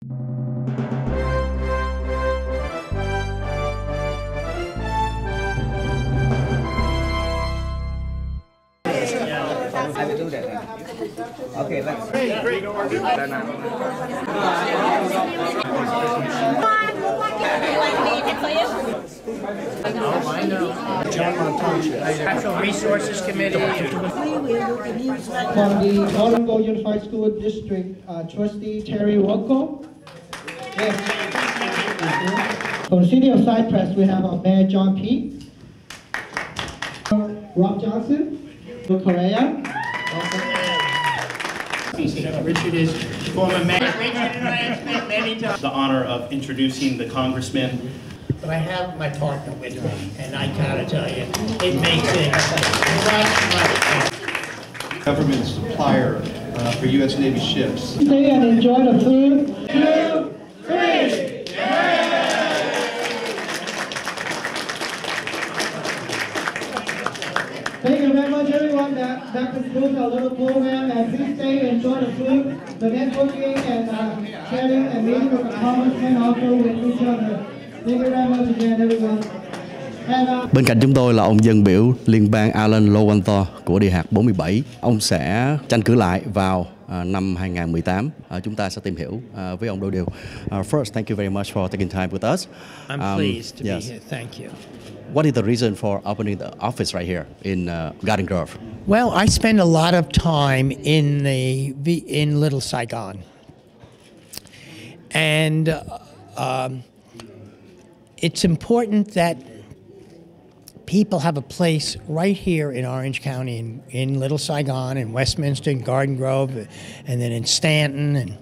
I will do that. Okay, let's. Oh, I know. Natural Resources Committee. From the Honorable Unified School District, Trustee Terry Rocco. Yes. From the City of Cypress, we have our Mayor John P. Rob Johnson. Korea. Richard is former mayor. Richard and I have met many times. The honor of introducing the congressman. But I have my partner with me, and I gotta tell you, it makes it much. Government supplier for U.S. Navy ships. Stay and enjoy the food. 2, 3. Thank you very much, everyone. That concludes our little program. And please stay and enjoy the food, the networking, and sharing and meeting with the congressmen also with each other. Thank you very much again, everyone. Bên cạnh chúng tôi là ông dân biểu liên bang Alan Lowenthal của Địa hạt 47. Ông sẽ tranh cử lại vào năm 2018. Chúng ta sẽ tìm hiểu với ông đôi điều. First, thank you very much for taking time with us. I'm pleased to be here. Thank you. What is the reason for opening the office right here in Garden Grove? Well, I spend a lot of time in Little Saigon, and it's important that people have a place right here in Orange County, in Little Saigon, in Westminster, in Garden Grove, and then in Stanton, and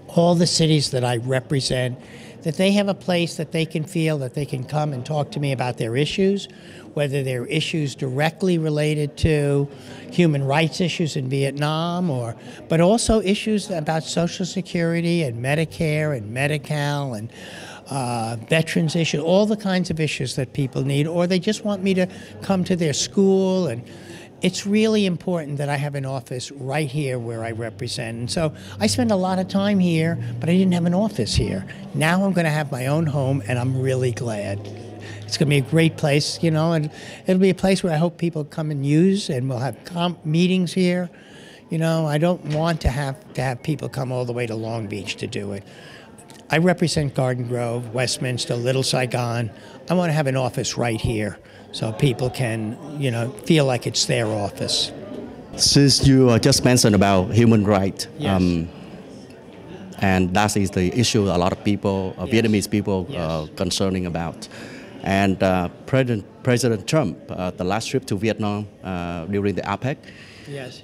all the cities that I represent, that they have a place that they can feel that they can come and talk to me about their issues, whether they're issues directly related to human rights issues in Vietnam, but also issues about Social Security and Medicare and Medi-Cal and veterans issues, all the kinds of issues that people need, or they just want me to come to their school. And it's really important that I have an office right here where I represent. And so I spend a lot of time here, but I didn't have an office here. Now I'm going to have my own home, and I'm really glad. It's going to be a great place, you know, and it'll be a place where I hope people come and use, and we'll have meetings here. You know, I don't want to have people come all the way to Long Beach to do it. I represent Garden Grove, Westminster, Little Saigon. I want to have an office right here so people can, you know, feel like it's their office. Since you just mentioned about human rights, yes. And that is the issue a lot of people, yes. Vietnamese people, yes. concerning about. And President Trump, the last trip to Vietnam during the APEC, yes.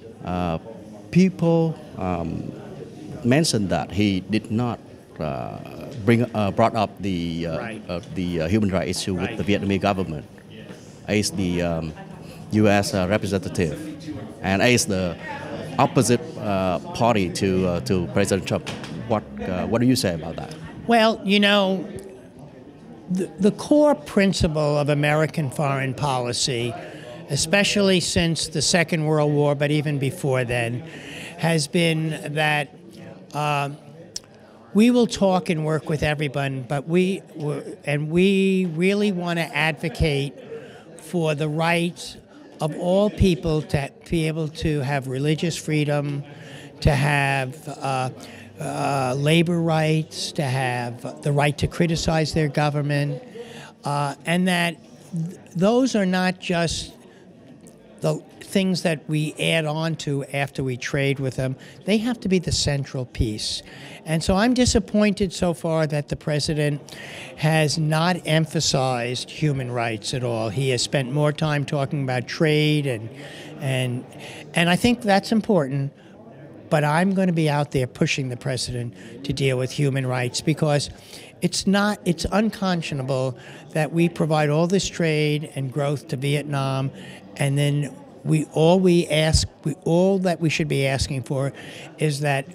People mentioned that he did not brought up the human rights issue with the Vietnamese government as the U.S. representative and as the opposite party to President Trump. What do you say about that? Well, you know, the core principle of American foreign policy, especially since the Second World War, but even before then, has been that we will talk and work with everyone, but we really want to advocate for the rights of all people to be able to have religious freedom, to have labor rights, to have the right to criticize their government, and that those are not just the things that we add on to after we trade with them. They have to be the central piece. And so I'm disappointed so far that the president has not emphasized human rights at all. He has spent more time talking about trade, and I think that's important. But I'm going to be out there pushing the president to deal with human rights, because it's unconscionable that we provide all this trade and growth to Vietnam, and then all that we should be asking for is that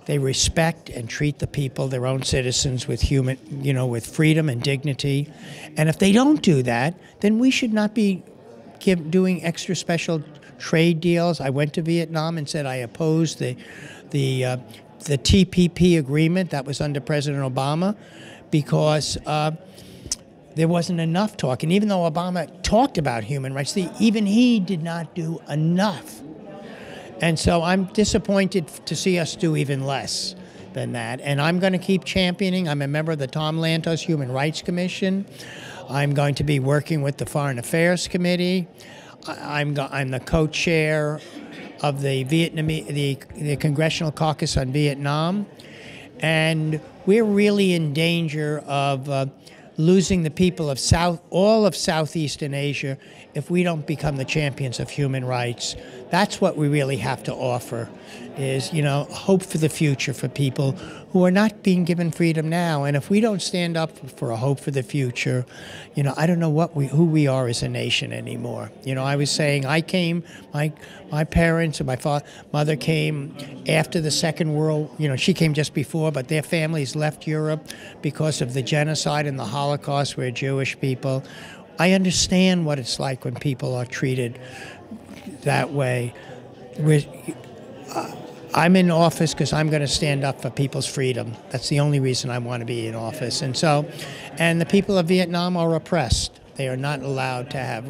they respect and treat the people, their own citizens, with with freedom and dignity. And if they don't do that, then we should not be doing extra special trade deals. I went to Vietnam and said I oppose the the TPP agreement that was under President Obama, because there wasn't enough talk. And even though Obama talked about human rights, even he did not do enough. And so I'm disappointed to see us do even less than that. And I'm going to keep championing. I'm a member of the Tom Lantos Human Rights Commission. I'm going to be working with the Foreign Affairs Committee. I'm the co-chair of the the Congressional Caucus on Vietnam. And we're really in danger of losing the people of all of Southeastern Asia if we don't become the champions of human rights. That's what we really have to offer, is, hope for the future for people who are not being given freedom now. And if we don't stand up for a hope for the future, I don't know who we are as a nation anymore. I was saying, my parents and my mother came after the Second World, she came just before, but their families left Europe because of the genocide and the Holocaust. We're Jewish people. I understand what it's like when people are treated that way. I'm in office because I'm going to stand up for people's freedom. That's the only reason I want to be in office. And the people of Vietnam are oppressed. They are not allowed to have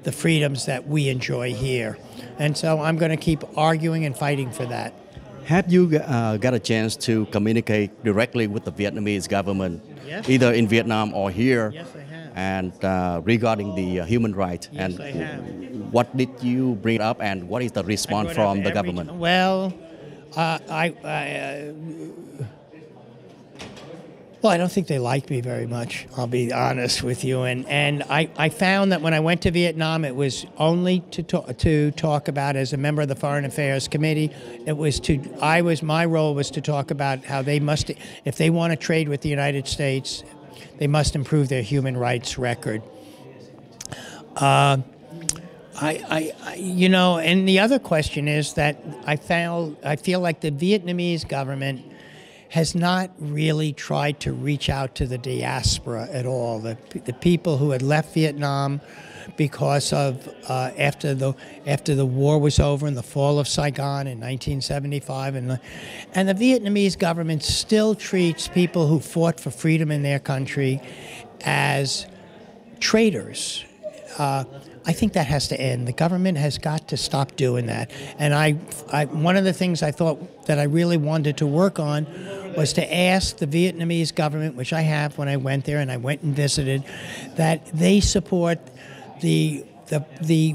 the freedoms that we enjoy here. And so I'm going to keep arguing and fighting for that. Have you got a chance to communicate directly with the Vietnamese government, Yes. either in Vietnam or here? Yes, I have. And regarding the human rights, Yes, and I have. what did you bring up, and what is the response from the government? Well, I don't think they like me very much, I'll be honest with you. And I found that when I went to Vietnam, it was only to talk about, as a member of the Foreign Affairs Committee, my role was to talk about how they must, if they want to trade with the United States, they must improve their human rights record. And the other question is that I feel like the Vietnamese government has not really tried to reach out to the diaspora at all. The people who had left Vietnam because of after the war was over and the fall of Saigon in 1975, and the Vietnamese government still treats people who fought for freedom in their country as traitors. I think that has to end. The government has got to stop doing that. And one of the things I thought that I really wanted to work on was to ask the Vietnamese government, which I have when I went there and I went and visited, that they support the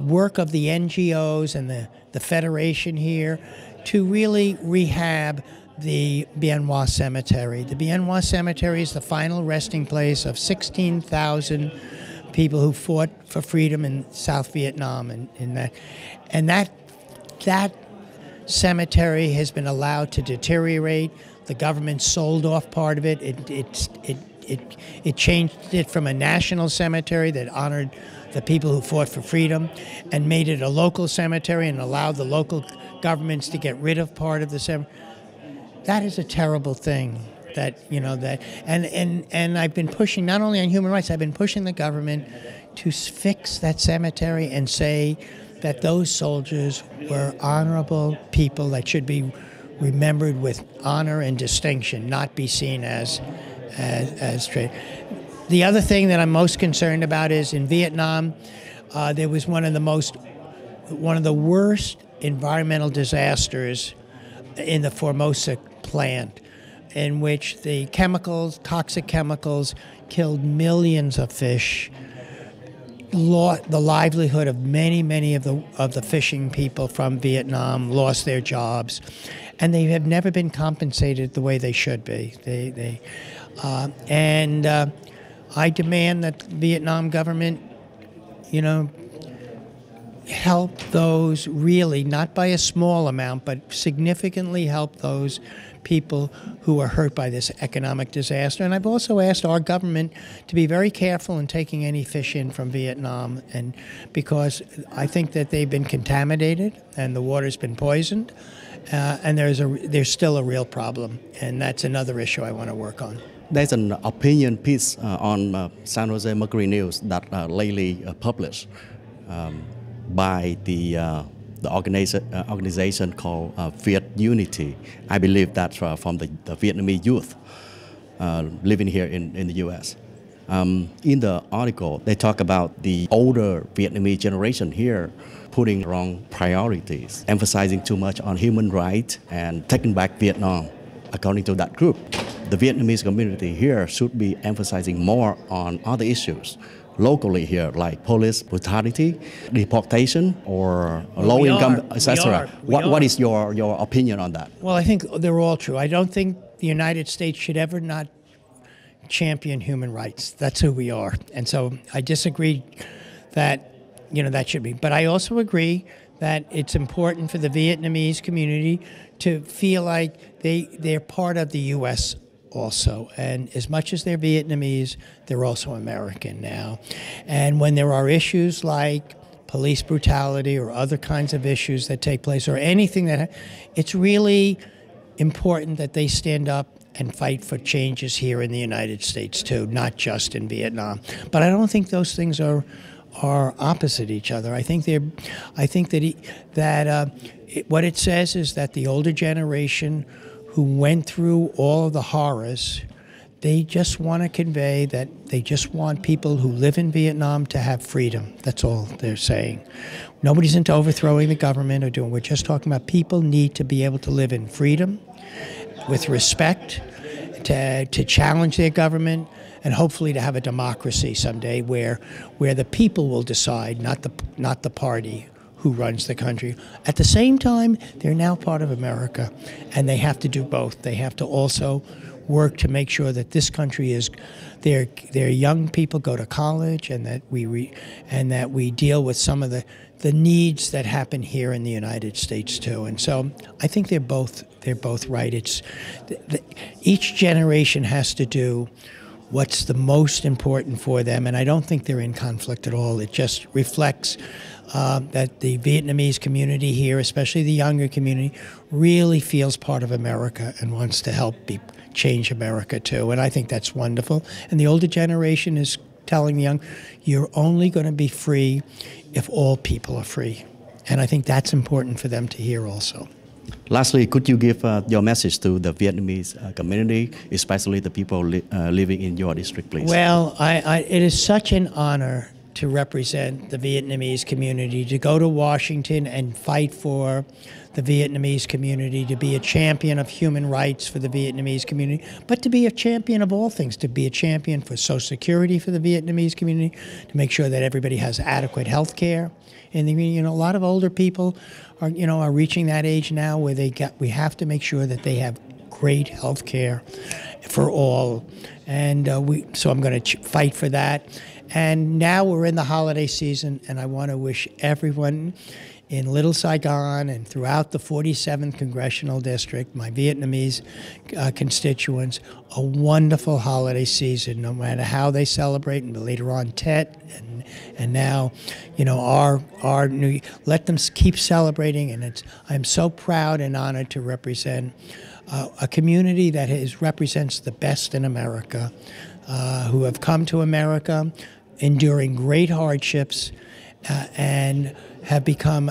work of the NGOs and the Federation here to really rehab the Bien Hoa Cemetery. The Bien Hoa Cemetery is the final resting place of 16,000 people who fought for freedom in South Vietnam, and that cemetery has been allowed to deteriorate. The government sold off part of it. It changed it from a national cemetery that honored the people who fought for freedom, and made it a local cemetery and allowed the local governments to get rid of part of the cemetery. That is a terrible thing. And I've been pushing, not only on human rights, I've been pushing the government to fix that cemetery and say that those soldiers were honorable people that should be remembered with honor and distinction, not be seen as traitors. The other thing that I'm most concerned about is in Vietnam, there was one of the worst environmental disasters in the Formosa plant, in which the toxic chemicals, killed millions of fish, the livelihood of many of the fishing people from Vietnam lost their jobs, and they have never been compensated the way they should be. I demand that the Vietnam government, help those, really, not by a small amount, but significantly help those people who are hurt by this economic disaster. And I've also asked our government to be very careful in taking any fish in from Vietnam, and because I think that they've been contaminated and the water's been poisoned, and there's still a real problem, and that's another issue I want to work on. There's an opinion piece on San Jose Mercury News that lately published by the the organization called Viet Unity. I believe that's from the Vietnamese youth living here in the U.S. In the article, they talk about the older Vietnamese generation here putting wrong priorities, emphasizing too much on human rights and taking back Vietnam. According to that group, the Vietnamese community here should be emphasizing more on other issues locally here, like police brutality, deportation, or low income, etc. What is your opinion on that? Well, I think they're all true. I don't think the United States should ever not champion human rights. That's who we are. And so I disagree that, that should be. But I also agree that it's important for the Vietnamese community to feel like they're part of the U.S. also. And as much as they're Vietnamese, they're also American now. And when there are issues like police brutality or other kinds of issues that take place, or anything it's really important that they stand up and fight for changes here in the United States too, not just in Vietnam. But I don't think those things are opposite each other. I think what it says is that the older generation who went through all of the horrors, they just want to convey that they just want people who live in Vietnam to have freedom. That's all they're saying. Nobody's into overthrowing the government or doing. We're just talking about people need to be able to live in freedom, with respect, to challenge their government, and hopefully to have a democracy someday where the people will decide, not the party who runs the country. At the same time, they're now part of America, and they have to do both. They have to also work to make sure that this country is their young people go to college, and that we deal with some of the needs that happen here in the United States too. And so I think they're both right. It's each generation has to do what's the most important for them, and I don't think they're in conflict at all. It just reflects that the Vietnamese community here, especially the younger community, really feels part of America and wants to help change America too. And I think that's wonderful. And the older generation is telling the young, you're only going to be free if all people are free. And I think that's important for them to hear also. Lastly, could you give your message to the Vietnamese community, especially the people living in your district, please? Well, it is such an honor to represent the Vietnamese community, to go to Washington and fight for the Vietnamese community, to be a champion of human rights for the Vietnamese community, but to be a champion of all things, to be a champion for Social Security for the Vietnamese community, to make sure that everybody has adequate health care. And a lot of older people are reaching that age now where we have to make sure that they have great health care for all. And so I'm going to fight for that. And now we're in the holiday season, and I want to wish everyone in Little Saigon and throughout the 47th Congressional District, my Vietnamese constituents, a wonderful holiday season, no matter how they celebrate, and later on Tet, and now, our new, let them keep celebrating, and I'm so proud and honored to represent a community that represents the best in America, who have come to America enduring great hardships and have become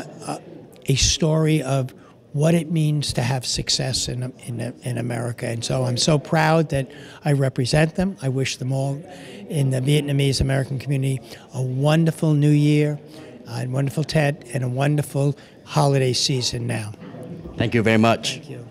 a story of what it means to have success in America. And so I'm so proud that I represent them. I wish them all in the Vietnamese American community a wonderful New Year, a wonderful Tet, and a wonderful holiday season now. Thank you very much. Thank you.